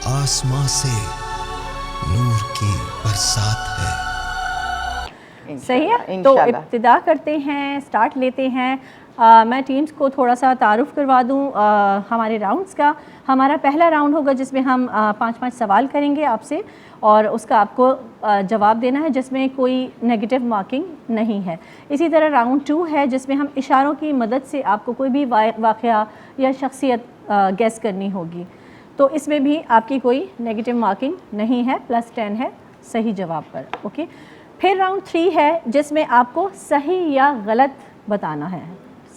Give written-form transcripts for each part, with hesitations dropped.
आसमां से नूर की बरसात है। सही है, तो इब्तिदा करते हैं, स्टार्ट लेते हैं। मैं टीम्स को थोड़ा सा तारुफ करवा दूँ हमारे राउंड्स का। हमारा पहला राउंड होगा जिसमें हम 5-5 सवाल करेंगे आपसे और उसका आपको जवाब देना है जिसमें कोई नेगेटिव मार्किंग नहीं है। इसी तरह राउंड 2 है जिसमें हम इशारों की मदद से आपको कोई भी वाक़या या शख्सियत गेस करनी होगी, तो इसमें भी आपकी कोई नेगेटिव मार्किंग नहीं है, +10 है सही जवाब पर। ओके, फिर राउंड 3 है जिसमें आपको सही या गलत बताना है,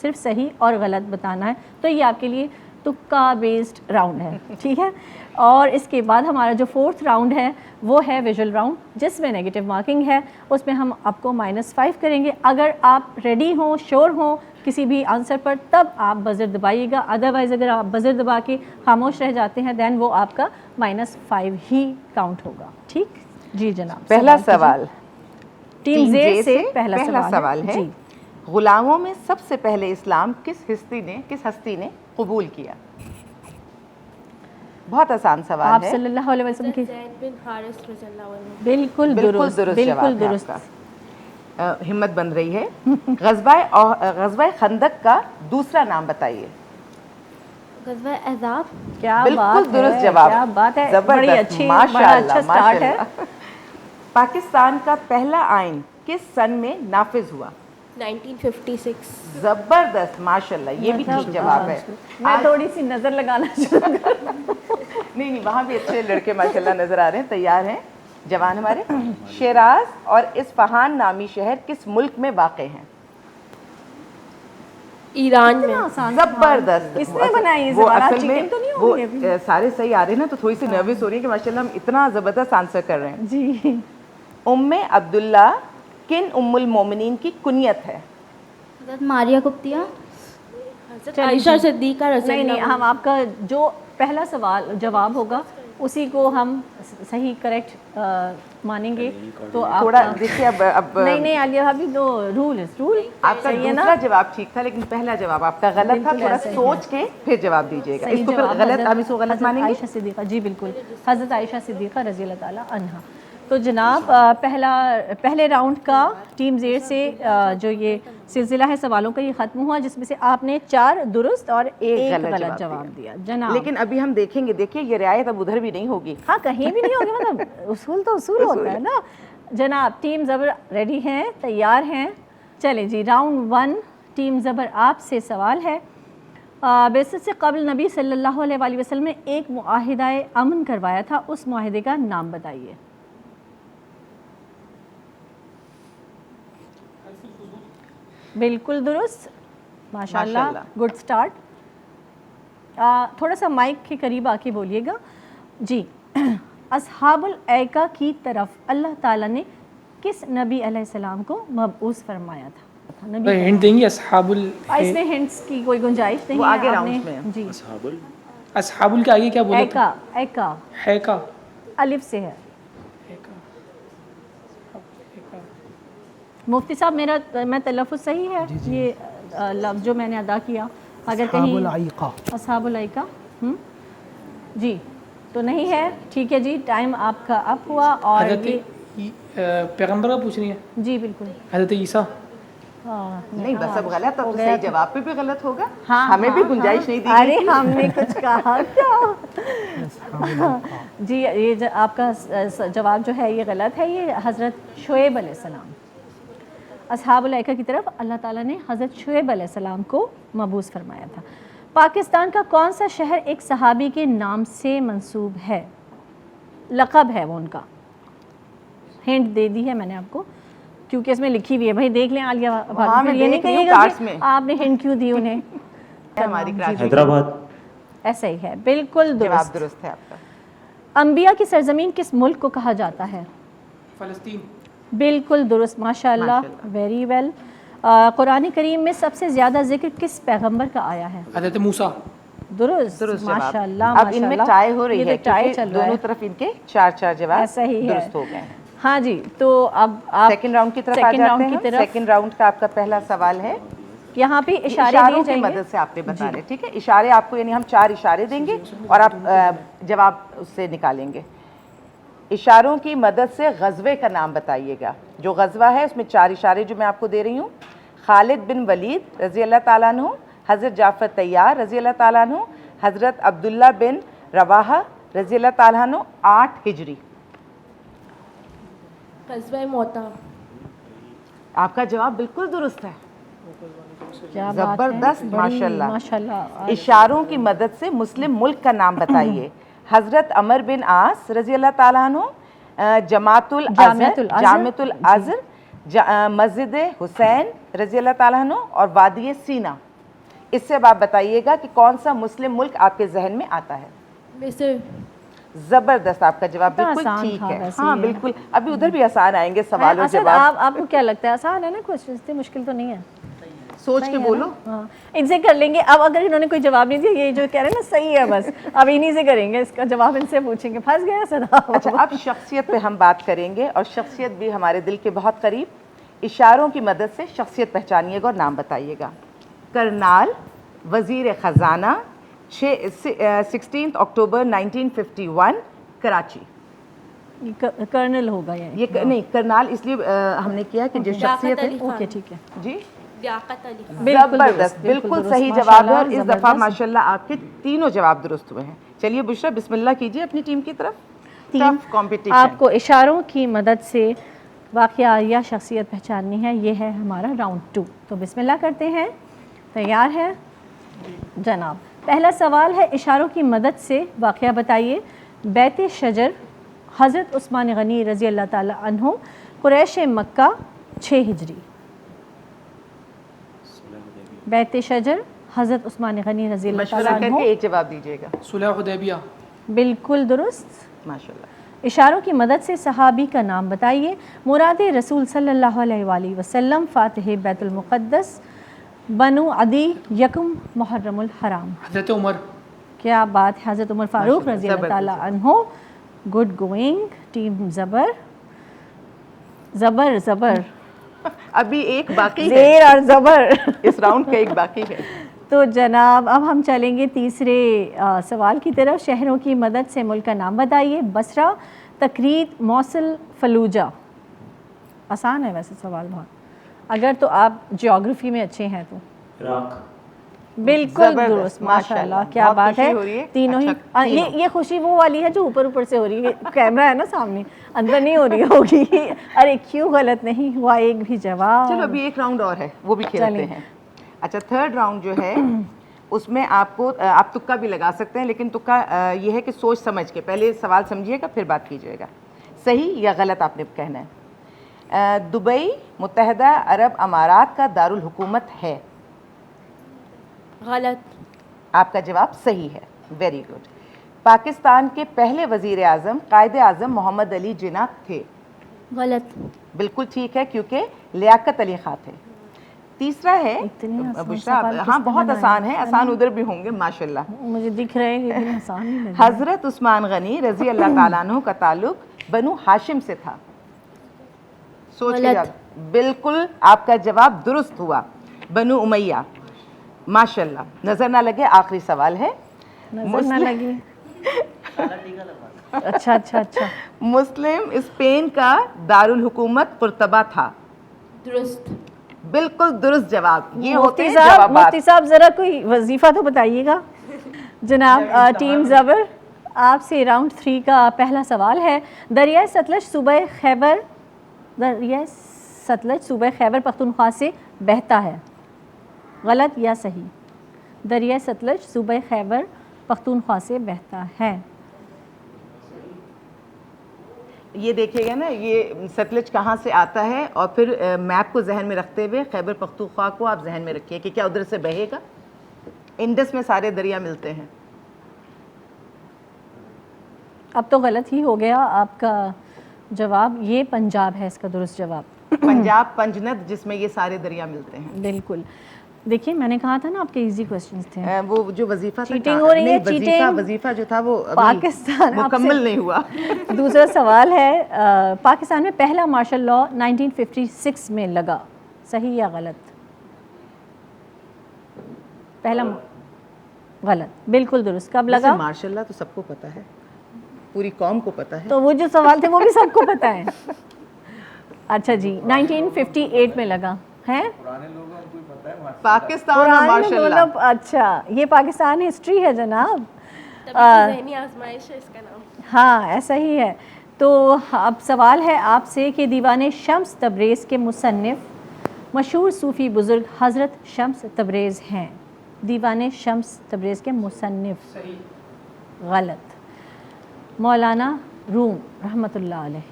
सिर्फ सही और गलत बताना है, तो ये आपके लिए तुक्का बेस्ड राउंड है, ठीक है। और इसके बाद हमारा जो 4th राउंड है वो है विजुअल राउंड जिसमें नेगेटिव मार्किंग है, उसमें हम आपको -5 करेंगे। अगर आप रेडी हों, श्योर हों किसी भी आंसर पर, तब आप बज़र दबाइएगा, अदरवाइज़ अगर आप बज़र दबा के खामोश रह जाते हैं दैन वो आपका -5 ही काउंट होगा, ठीक जी जनाब। पहला सवाल टीम ज़ेड से पहला सवाल है जी। गुलामों में सबसे पहले इस्लाम किस हस्ती ने कबूल किया? बहुत आसान सवाल आप है। सल्लल्लाहु अलैहि वसल्लम की ज़ैद बिन हारिस रज़ियल्लाहु अन्हु। बिल्कुल दुरुस्त, बिल्कुल दुरुस्त। हिम्मत बन रही है। ग़ज़वा खंदक का दूसरा नाम बताइए। ग़ज़वा अहज़ाब। क्या बिल्कुल बात दुरुस्त है, जवाब, क्या बात है, ज़बरदस्त, बड़ी अच्छी, बड़ा माशाअल्लाह, अच्छा स्टार्ट है। पाकिस्तान का पहला आइन किस सन में नाफिज हुआ? 1956। जबरदस्त, माशाल्लाह, ये भी ठीक जवाब है। मैं थोड़ी सी नजर लगाना शुरू कर नहीं, वहाँ भी अच्छे लड़के माशाल्लाह नजर आ रहे हैं, तैयार हैं जवान हमारे। शिराज और इस्फहान नामी शहर किस मुल्क में वाक़ हैं? ईरान में। जबरदस्त, किसने बनाई ये वो सवाल? असल चिकन में तो नहीं वो होगी अभी? सारे सही आ रहे हैं ना, तो थोड़ी सी नर्वस हो रही है कि माशाल्लाह हम इतना ज़बरदस्त आंसर कर रहे हैं जी। उम्मे अब्दुल्ला किन उम्मुल मोमिनीन की कुनियत है? हज़रत मारिया कुप्तिया, हज़रत आयशा सिद्दीक़ा नहीं रज़ियल्लाहु नहीं, हम आपका जो पहला सवाल जवाब होगा उसी को हम सही करेक्ट मानेंगे, तो आप थोड़ा देखिए अब नहीं आलिया अभी तो रूल आपका दूसरा जवाब ठीक था लेकिन पहला जवाब आपका गलत था। थोड़ा सोच के फिर जवाब दीजिएगा। इसको फिर गलत, हम इसको गलत मानेंगे। आयशा सिद्दीक़ा, जी बिल्कुल, हज़रत आयशा सिद्दीक़ा रज़ियल्लाहु ताला अन्हा। तो जनाब पहले राउंड का टीम ज़ेड से जो ये सिलसिला है सवालों का ये ख़त्म हुआ, जिसमें से आपने 4 दुरुस्त और एक गलत जवाब दिया जनाब। लेकिन अभी हम देखेंगे, देखिए ये रियायत अब उधर भी नहीं होगी। हाँ, कहीं भी नहीं होगी, मतलब उसूल तो उसूल होता है ना जनाब। टीम ज़बर रेडी हैं, तैयार हैं? चलें जी, राउंड 1 टीम ज़बर आपसे सवाल है। बेसत से कबल नबी सल्लल्लाहु अलैहि वसल्लम ने एक मुआहिदा अमन करवाया था, उस मुआहिदे का नाम बताइए। बिल्कुल दुरुस्त, माशाल्लाह, गुड स्टार्ट। थोड़ा सा माइक के करीब आके बोलिएगा जी। अस्हाबुल ऐका की तरफ अल्लाह ताला ने किस नबी अलैहिस्सलाम को मबऊस फरमाया था? नबी हिंट देंगे? अस्हाबुल, इसमें हिंट्स की कोई गुंजाइश नहीं वो है। आगे आपने राउंड्स में जी अस्हाबुल के आगे क्या बोला था? ऐका है का अलिफ से है। मुफ्ती साहब, मैं तलफ़ुज़ सही है ये लफ्ज़ जो मैंने अदा किया? अगर कहीं अस्हाबुल ऐका जी तो नहीं है, ठीक है जी, टाइम आपका अप हुआ। और ये पैगंबर का पूछ रही है? जी बिल्कुल, हज़रत ईसा। नहीं बस अब गलत, अब तो सही जवाब पे भी गलत होगा। हाँ, हमें भी गुंजाइश नहीं दी। अरे हमने कुछ कहा क्या? जी ये आपका जवाब जो है ये गलत है। ये हज़रत शुएब अलैहिस्सलाम, अस्हाबुल ऐका की तरफ अल्लाह ताला ने हज़रत शुएब अलैहिस्सलाम को मबूस फरमाया था। पाकिस्तान का कौन सा शहर एक सहाबी के नाम से मंसूब है? लक़ब है वो उनका। हिंट दे दी है मैंने आपको क्योंकि इसमें लिखी हुई है, भाई देख लें आलिया, ये नहीं कहिएगा कि आपने हिंट क्यों दी उन्हें। हैदराबाद। ऐसा ही है, बिल्कुल जवाब दुरुस्त है आपका। अंबिया की सरजमीन किस मुल्क को कहा जाता है? फ़लस्तीन। बिल्कुल दुरुस्त, माशाल्लाह, वेरी वेल। कुरान करीम में सबसे ज़्यादा जिक्र किस पैगंबर का आया है? हज़रत मूसा। दुरुस्त, माशाल्लाह। अब इनमें टाई हो रही है टाई क्योंकि चल रहा है, दोनों तरफ इनके 4 जवाब ऐसा ही है। दुरुस्त हो गए हैं। हाँ जी, तो अब आप सेकंड राउंड की तरफ आ जाते हैं। सेकंड राउंड का आपका पहला सवाल है यहाँ पे इशारे इशारों दिए की जाएंगे। मदद से आप पे बता रहे, ठीक है। इशारे आपको, यानी हम 4 इशारे देंगे और आप जवाब उससे निकालेंगे। इशारों की मदद से गज़वे का नाम बताइएगा। जो गज़वा है उसमें 4 इशारे जो मैं आपको दे रही हूँ। खालिद बिन वलीद रज़ी अल्लाह ताला अन्हु, हज़रत जाफ़र तैयार रज़ी अल्लाह ताला अन्हु, हज़रत अब्दुल्ला बिन रवाहा रज़ी अल्लाह ताला अन्हु, 8 हिजरी। ग़ज़वा मोता। आपका जवाब बिल्कुल दुरुस्त है, क्या बात है, जबरदस्त, बड़ी माशाल्लाह। माशाल्लाह। इशारों की मदद से मुस्लिम मुल्क का नाम बताइए। हज़रत अमर बिन आस रज़ी अल्लाह ताला अन्हु, जामिअतुल अज़हर, मस्जिद हुसैन रज़ी अल्लाह ताला अन्हु और वादी सीना। इससे अब आप बताइएगा कि कौन सा मुस्लिम मुल्क आपके जहन में आता है। मिस्र। जबरदस्त, आपका जवाब कितना बिल्कुल आसान ठीक था है। वैसे हाँ ये। बिल्कुल, अभी उधर भी आसान आएंगे सवाल और असद, जवाब। आपको क्या लगता है आसान है ना क्वेश्चन, इतने मुश्किल तो नहीं है? सोच सही के है बोलो। ना? हाँ, इनसे कर लेंगे। अब अगर इन्होंने कोई जवाब नहीं दिया, ये जो कह रहे हैं ना सही है, बस अब इन्हीं से करेंगे, इसका जवाब इनसे पूछेंगे। फंस गया सदा। अच्छा, अब शख्सियत पे हम बात करेंगे और शख्सियत भी हमारे दिल के बहुत करीब। इशारों की मदद से शख्सियत पहचानिएगा और नाम बताइएगा। करनाल, वज़ीर ख़जाना, 16 अक्टूबर 1951, कराची। कर्नल होगा ये नहीं, करनाल इसलिए हमने किया कि जो शख्सियत है। ओके, ठीक है। जी, लियाकत अली खान। बिल्कुल जबरदस्त, दुरुस्त, बिल्कुल दुरुस्त, सही जवाब है और इस माशाल्लाह, दफ़ा जबरदस्त। माशाल्लाह आपके तीनों जवाब दुरुस्त हुए हैं। चलिए बुशरा, बिस्मिल्लाह कीजिए अपनी टीम की तरफ। Tough competition. आपको इशारों की मदद से वाक़या या शख्सियत पहचाननी है। ये है हमारा राउंड 2। तो बिस्मिल्लाह करते हैं। तैयार है जनाब? पहला सवाल है, इशारों की मदद से वाक़या बताइए। बैत शजर, हज़रत उस्मान गनी रज़ी अल्लाह ताला अन्हु, कुरैश मक्का, 6 हिजरी। बैत शजर, हज़रत उस्मान गनी रज़ी अल्लाह ताला मशवरा अन्हु, करके एक जवाब दीजिएगा। सुलह हुदैबिया। बिल्कुल दुरुस्त। माशाल्लाह। इशारों की मदद से सहाबी का नाम बताइए। मुराद रसूल सल्लल्लाहु अलैहि वसल्लम, फ़ातिह बैतुल मुक़द्दस, बनु अदी, यकम मुहर्रमुल हराम। हज़रत उमर। क्या बात है, हज़रत उमर फ़ारूक रज़ी अल्लाह ताला अन्हो। गुड गोइंग टीम, ज़बर ज़बर ज़बर, अभी एक बाकी है, ज़ेर और ज़बर। इस राउंड का एक बाकी है। तो जनाब अब हम चलेंगे तीसरे सवाल की तरफ। शहरों की मदद से मुल्क का नाम बताइए। बसरा, तकरीत, मौसल, फलूजा। आसान है वैसे सवाल बहुत, अगर तो आप जियोग्राफी में अच्छे हैं तो। इराक। बिल्कुल जबरदस्त, दुरुस्त, माशाल्लाह, क्या बहुत बात खुशी है। हो रही है। तीनों ही अच्छा, ये खुशी वो वाली है जो ऊपर ऊपर से हो रही है। कैमरा है ना सामने, अंदर नहीं हो रही होगी। अरे क्यों, गलत नहीं हुआ एक भी जवाब। चलो अभी एक राउंड और है, वो भी खेलते चलें। हैं। अच्छा, थर्ड राउंड जो है उसमें आपको आप तुक्का भी लगा सकते हैं, लेकिन तुक्का ये है कि सोच समझ के पहले सवाल समझिएगा फिर बात कीजिएगा। सही या गलत आपने कहना है। दुबई मुत्तहदा अरब अमारात का दारुल हुकूमत है। गलत। आपका जवाब सही है, वेरी गुड। पाकिस्तान के पहले वज़ीर आज़म कायद आज़म मोहम्मद अली जिन्ना थे। गलत। बिल्कुल ठीक है, क्योंकि लियाकत अली खां थे। तीसरा है इतने आसान बुशरा, सवाल हाँ किसने बहुत बनाए? आसान है, आसान उधर भी होंगे माशाल्लाह। मुझे दिख रहे हैं लेकिन आसान नहीं लग रहा। हज़रत उस्मान गनी रज़ी अल्लाह ताला अन्हु का ताल्लुक बनु हाशिम से था। सोच के गलत। जवाब। बिल्कुल आपका जवाब दुरुस्त हुआ, बनु उमैया। माशाल्लाह, नजर ना लगे, आखिरी सवाल है। नजर ना लगी। अच्छा अच्छा अच्छा। मुस्लिम स्पेन का दारुल हुकूमत कुर्तबा था। दुरुस्त। बिल्कुल दुरुस्त जवाब। ये होते मुफ्ती हैं साहब, जवाबात। मुफ्ती साहब जरा कोई वजीफा तो बताइएगा। जनाब टीम ज़बर, आपसे राउंड 3 का पहला सवाल है। दरियाए सतलज सूबह खैबर, दरियाए सतलज सूबह खैबर पख्तूनख्वा से बहता है। गलत या सही? दरियाए सतलज सूबह खैबर पख्तूनख्वा से बहता है। ये देखिएगा ना, ये सतलज कहाँ से आता है और फिर मैप को जहन में रखते हुए खैबर पख्तूनख्वा को आप जहन में रखिए कि क्या उधर से बहेगा। इंडस में सारे दरिया मिलते हैं। अब तो गलत ही हो गया आपका जवाब। ये पंजाब है इसका दुरुस्त जवाब। पंजाब, पंजनद, जिसमें ये सारे दरिया मिलते हैं। बिल्कुल। देखिए मैंने कहा था ना आपके इजी क्वेश्चंस थे। वो जो वजीफा था, चीटिंग हो रही है, नहीं, चीटिंग। वजीफा जो था वो अभी पाकिस्तान मुकम्मल नहीं हुआ। दूसरा सवाल है, पाकिस्तान में पहला मार्शल लॉ 1956 में लगा। सही या गलत? پہلا غلط، بالکل درست. کب لگا؟ ماشاء اللہ تو سب کو پتا ہے، پوری قوم کو پتا ہے. تو وہ جو سوال تھے وہ بھی سب کو پتا ہے. اچھا جی 1958 میں لگا ہے. پاکستان اور ماشاء اللہ. اچھا یہ پاکستان ہسٹری ہے جناب. ذہنی آزمائش ہے اس کا نام. ہاں ایسا ہی ہے. تو اب سوال ہے آپ سے کہ دیوان شمس تبریز کے مصنف مشہور صوفی بزرگ حضرت شمس تبریز ہیں. دیوان شمس تبریز کے مصنف. غلط. مولانا روم رحمۃ اللہ علیہ.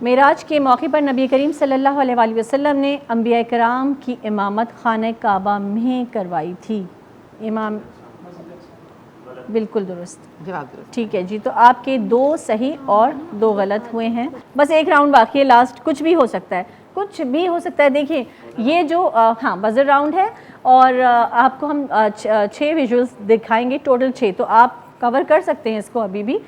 معراج کے موقع پر نبی کریم صلی اللہ علیہ وآلہ وسلم نے انبیاء کرام کی امامت خانہ کعبہ میں کروائی تھی. امام بالکل درست. جواب درست. ٹھیک ہے جی. تو آپ کے 2 صحیح اور 2 غلط ہوئے ہیں. بس ایک راؤنڈ باقی ہے لاسٹ. کچھ بھی ہو سکتا ہے، کچھ بھی ہو سکتا ہے. دیکھیں یہ جو ہاں بزر راؤنڈ ہے اور آپ کو ہم 6 ویژولز دکھائیں گے ٹوٹل 6. تو آپ کور کر سکتے ہیں اس کو ابھی بھی.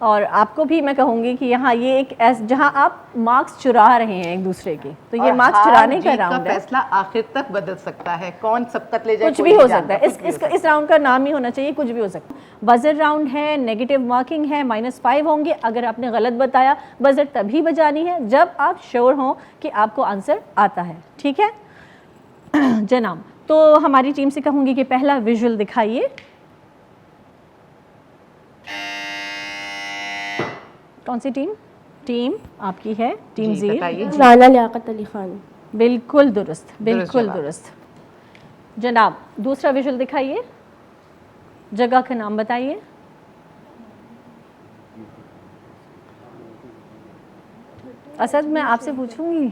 اور آپ کو بھی میں کہوں گی کہ یہاں یہ ایک جہاں آپ مارکس چرا رہے ہیں ایک دوسرے کے، تو یہ مارکس چرانے کا راؤنڈ ہے. فیصلہ آخر تک بدل سکتا ہے، کون سبقت لے جائے کچھ بھی ہو سکتا ہے. اس راؤنڈ کا نام ہی ہونا چاہیے کچھ بھی ہو سکتا ہے. بزر راؤنڈ ہے، نیگیٹو مارکنگ ہے، -5 ہوں گے اگر آپ نے غلط بتایا. بزر تبھی بجانی ہے جب آپ شیور ہوں کہ آپ کو آنسر آتا ہے. ٹھیک ہے جناب. تو ہماری ٹیم سے کہوں گی کہ پہلا ویژول دکھائیے. کون سی ٹیم؟ ٹیم آپ کی ہے ٹیم زیر. رانا لیاقت علی خان. بالکل درست، بالکل درست. جناب دوسرا ویژول دکھائیے. جگہ کا نام بتائیے. اسد میں آپ سے پوچھوں گی.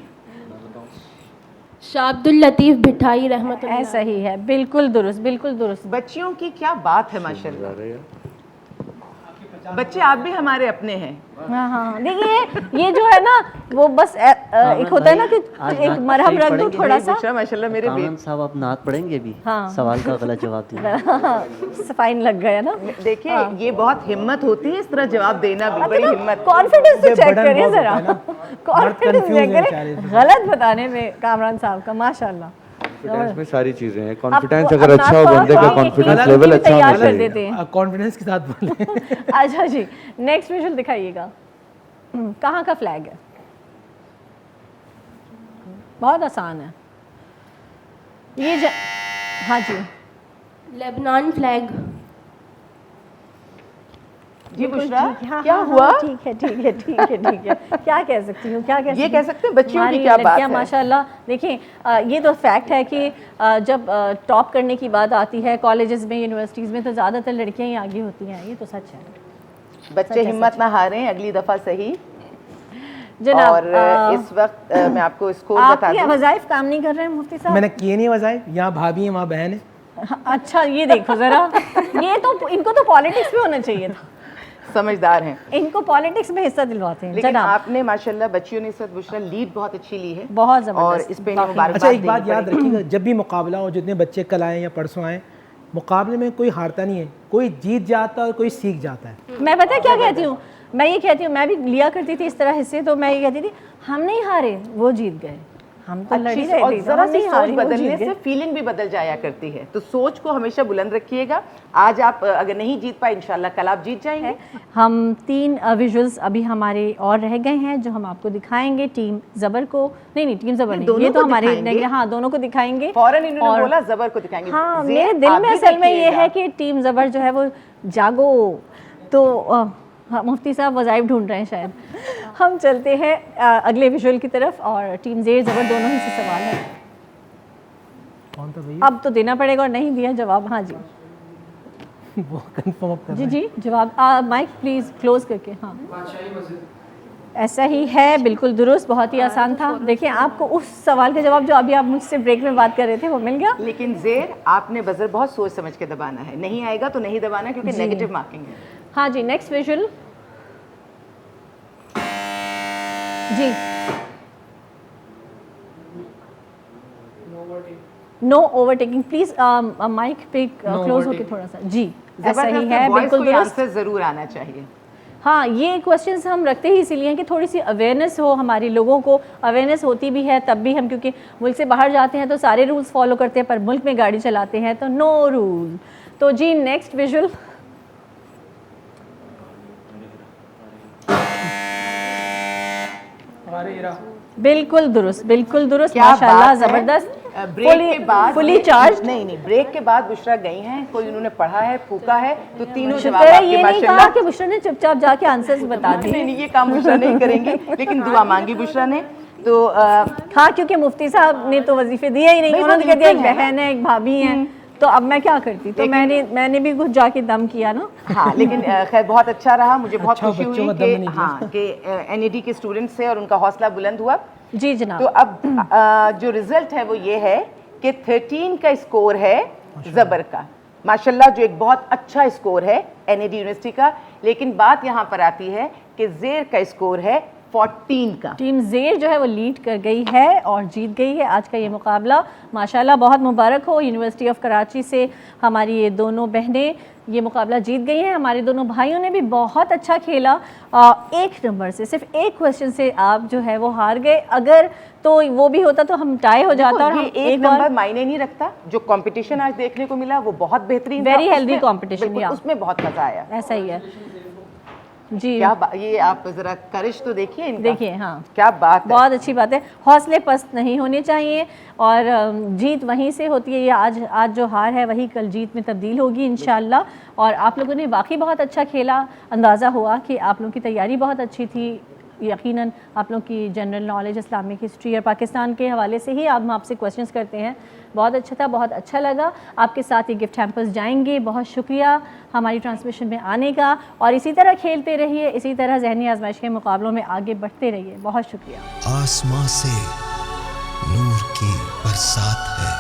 شاہ عبد اللطیف بھٹائی رحمۃ اللہ. ایسا ہی ہے، بالکل درست، بالکل درست. بچیوں کی کیا بات ہے ماشاء اللہ. بچے آپ بھی ہمارے اپنے ہیں. ہاں ہاں دیکھیے یہ جو ہے نا وہ بس ایک ہوتا ہے نا کہ ایک مرہم رکھ دو تھوڑا سا. ماشاء اللہ میرے کامران صاحب آپ نعت پڑھیں گے بھی؟ ہاں سوال کا غلط جواب دیا. فائن لگ گیا نا. دیکھیے یہ بہت ہمت ہوتی ہے اس طرح جواب دینا بھی، بڑی ہمت. کانفیڈنس تو چیک کریں ذرا، کانفیڈنس چیک کریں غلط بتانے میں کامران صاحب کا. ماشاء اللہ کانفیڈنس میں ساری چیزیں ہیں. کانفیڈنس اگر اچھا ہو بندے کا کانفیڈنس لیول اچھا ہونا چاہیے. کانفیڈنس کے ساتھ بولیں. اچھا جی نیکسٹ ویژول دکھائیے گا. کہاں کا فلیگ ہے؟ بہت آسان ہے یہ ہاں جی لیبنان فلیگ. جی بشرا کیا ہوا؟ ٹھیک ہے ٹھیک ہے ٹھیک ہے ٹھیک ہے. کیا کہہ سکتی ہوں، کیا یہ کہہ سکتے ہیں بچیوں کی کیا بات ہے. ماشاء اللہ دیکھیں یہ تو فیکٹ ہے کہ جب ٹاپ کرنے کی بات آتی ہے کالجز میں یونیورسٹیز میں تو زیادہ تر لڑکیاں ہی آگے ہوتی ہیں. یہ تو سچ ہے. بچے ہمت نہ ہاریں، اگلی دفعہ صحیح. جناب اور اس وقت میں آپ کو اسکور بتا دوں. آپ کے وظائف کام نہیں کر رہے ہیں مفتی صاحب؟ میں نے کیے نہیں وظائف. یہاں بھابھی ہیں وہاں بہن ہے. اچھا یہ دیکھو ذرا یہ تو ان کو تو پالیٹکس میں ہونا چاہیے تھا. سمجھدار ہیں. ان کو پالیٹکس میں حصہ دلواتے ہیں. لیکن آپ نے ماشاءاللہ بچیوں نے اس بشرا لیڈ بہت اچھی لی ہے، بہت زبردست. اور اس پہ مبارکباد. اچھا ایک بات یاد رکھیے گا، جب بھی مقابلہ ہو، جتنے بچے کل آئیں یا پرسوں آئیں، مقابلے میں کوئی ہارتا نہیں ہے، کوئی جیت جاتا ہے اور کوئی سیکھ جاتا ہے. میں پتہ ہے کیا کہتی ہوں، میں یہ کہتی ہوں، میں بھی لیا کرتی تھی اس طرح حصے، تو میں یہ کہتی تھی ہم نہیں ہارے وہ جیت گئے. ہم تو لڑی رہے اور تھے، ذرا سی سوچ بدلنے سے فیلنگ بھی بدل جایا کرتی ہے. تو سوچ کو ہمیشہ بلند رکھیے گا. آج آپ اگر نہیں جیت پائے انشاءاللہ کل آپ جیت جائیں گے. ہم 3 ویژولز ابھی ہمارے اور رہ گئے ہیں جو ہم آپ کو دکھائیں گے. ٹیم زبر کو نہیں ٹیم زبر نہیں، یہ تو ہمارے ہاں دونوں کو دکھائیں گے. فوراً انہوں نے بولا زبر کو دکھائیں گے. ہاں میرے دل میں اصل میں یہ ہے کہ ٹیم زبر جو ہے وہ جاگو. تو مفتی صاحب وظائف ڈھونڈ رہے ہیں شاید. ہم چلتے ہیں اگلے ویژول کی طرف. اور ٹیم زیر زبر دونوں ہی سے سوال ہے. کون تھا بھائی؟ اب تو دینا پڑے گا اور نہیں دیا جواب. ہاں جی وہ کنفرم اپ کر جی جی جواب مائک پلیز کلوز کر کے. ہاں ایسا ہی ہے، بالکل درست. بہت ہی آسان تھا. دیکھیں آپ کو اس سوال کا جواب جو ابھی آپ مجھ سے بریک میں بات کر رہے تھے وہ مل گیا. لیکن زیر آپ نے بزر بہت سوچ سمجھ کے دبانا ہے. نہیں آئے گا تو نہیں دبانا کیونکہ نیگیٹو مارکنگ ہے. ہاں جی نیکسٹ ویژول. جی no overtaking please. Mic پہ کلوز ہو کے تھوڑا سا. جی ایسا ہی ہے، بالکل درست. آنسر ضرور آنا چاہیے. ہاں یہ کویشچنس ہم رکھتے ہی اسی لیے ہیں کہ تھوڑی سی اویئرنیس ہو، ہماری لوگوں کو اویئرنیس ہوتی بھی ہے تب بھی ہم کیونکہ ملک سے باہر جاتے ہیں تو سارے رولز فالو کرتے ہیں پر ملک میں گاڑی چلاتے ہیں تو نو رول. تو جی نیکسٹ ویژول. بالکل درست، بالکل درست، ماشاء اللہ زبردست. بریک کے بعد فلی چارج. نہیں بریک کے بعد بشرا گئی ہیں، کوئی انہوں نے پڑھا ہے، پھونکا ہے، تو تینوں جواب شکر ہے آپ کے یہ نہیں ماشاء کہا کہ بشرا نے چپ چاپ جا کے آنسرز بتا دیے. نہیں یہ کام بشرا نہیں کریں گے، لیکن دعا مانگی بشرا نے. تو ہاں کیونکہ مفتی صاحب نے تو وظیفے دیے ہی نہیں، انہوں نے کہہ دیا ایک بہن ہے ایک بھابھی ہیں، تو اب میں کیا کرتی، تو میں نے بھی کچھ جا کے دم کیا نا. ہاں لیکن خیر بہت اچھا رہا، مجھے بہت خوشی ہوئی کہ ہاں کہ این ای ڈی کے اسٹوڈنٹس سے اور ان کا حوصلہ بلند ہوا. جی جناب. تو اب جو رزلٹ ہے وہ یہ ہے کہ 13 کا اسکور ہے زبر کا، ماشاءاللہ جو ایک بہت اچھا اسکور ہے این ای ڈی یونیورسٹی کا. لیکن بات یہاں پر آتی ہے کہ زیر کا اسکور ہے 14 کا. ٹیم زیر جو ہے وہ لیڈ کر گئی ہے اور جیت گئی ہے آج کا یہ مقابلہ. ماشاءاللہ بہت مبارک ہو. یونیورسٹی آف کراچی سے ہماری یہ دونوں بہنیں یہ مقابلہ جیت گئی ہیں. ہمارے دونوں بھائیوں نے بھی بہت اچھا کھیلا. ایک نمبر سے، صرف ایک کویشچن سے آپ جو ہے وہ ہار گئے. اگر تو وہ بھی ہوتا تو ہم ٹائی ہو جاتا. اور یہ ایک نمبر معنی نہیں رکھتا. جو کمپٹیشن آج دیکھنے کو ملا وہ بہت بہترین تھا، ویری ہیلدی کمپٹیشن، اس میں بہت مزہ آیا. ایسا ہی ہے جی. یہ آپ ذرا کرش تو دیکھیے ان کا. دیکھیے ہاں کیا بات ہے، بہت اچھی بات ہے. حوصلے پست نہیں ہونے چاہیے اور جیت وہیں سے ہوتی ہے. یہ آج جو ہار ہے وہی کل جیت میں تبدیل ہوگی انشاءاللہ. اور آپ لوگوں نے واقعی بہت اچھا کھیلا. اندازہ ہوا کہ آپ لوگوں کی تیاری بہت اچھی تھی. یقیناً آپ لوگوں کی جنرل نالج اسلامک ہسٹری اور پاکستان کے حوالے سے ہی ہم آپ سے کویشچنس کرتے ہیں. بہت اچھا تھا، بہت اچھا لگا. آپ کے ساتھ یہ گفٹ ہیمپرز جائیں گے. بہت شکریہ ہماری ٹرانسمیشن میں آنے کا، اور اسی طرح کھیلتے رہیے، اسی طرح ذہنی آزمائش کے مقابلوں میں آگے بڑھتے رہیے. بہت شکریہ. آسماں سے نور کی برسات ہے.